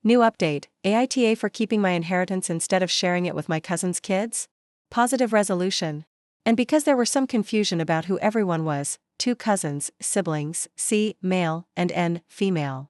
New update, AITA for keeping my inheritance instead of sharing it with my cousin's kids? Positive resolution. And because there were some confusion about who everyone was, 2 cousins, siblings, C, male, and N, female.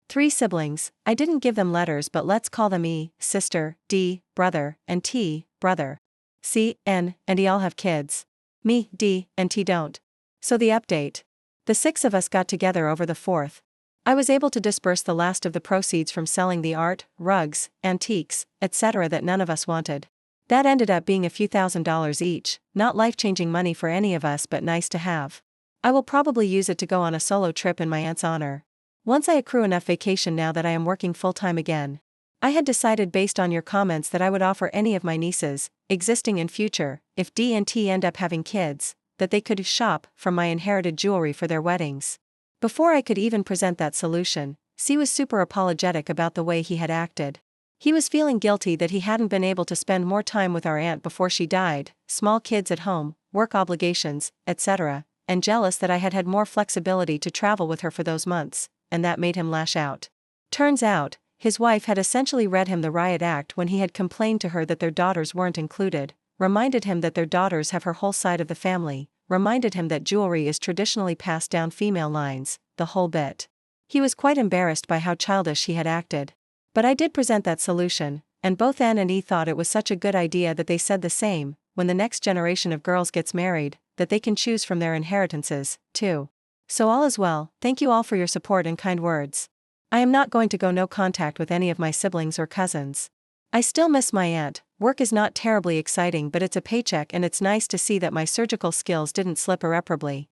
3 siblings, I didn't give them letters but let's call them E, sister, D, brother, and T, brother. C, N, and E all have kids. Me, D, and T don't. So the update. The 6 of us got together over the 4th. I was able to disperse the last of the proceeds from selling the art, rugs, antiques, etc. that none of us wanted. That ended up being a few $1,000s each, not life-changing money for any of us but nice to have. I will probably use it to go on a solo trip in my aunt's honor. Once I accrue enough vacation now that I am working full-time again. I had decided based on your comments that I would offer any of my nieces, existing and future, if D and T end up having kids, that they could shop from my inherited jewelry for their weddings. Before I could even present that solution, C was super apologetic about the way he had acted. He was feeling guilty that he hadn't been able to spend more time with our aunt before she died, small kids at home, work obligations, etc., and jealous that I had had more flexibility to travel with her for those months, and that made him lash out. Turns out, his wife had essentially read him the riot act when he had complained to her that their daughters weren't included, reminded him that their daughters have her whole side of the family, reminded him that jewelry is traditionally passed down female lines, the whole bit. He was quite embarrassed by how childish he had acted. But I did present that solution, and both Anne and E thought it was such a good idea that they said the same, when the next generation of girls gets married, that they can choose from their inheritances, too. So all is well, thank you all for your support and kind words. I am not going to go no contact with any of my siblings or cousins. I still miss my aunt. Work is not terribly exciting but it's a paycheck and it's nice to see that my surgical skills didn't slip irreparably.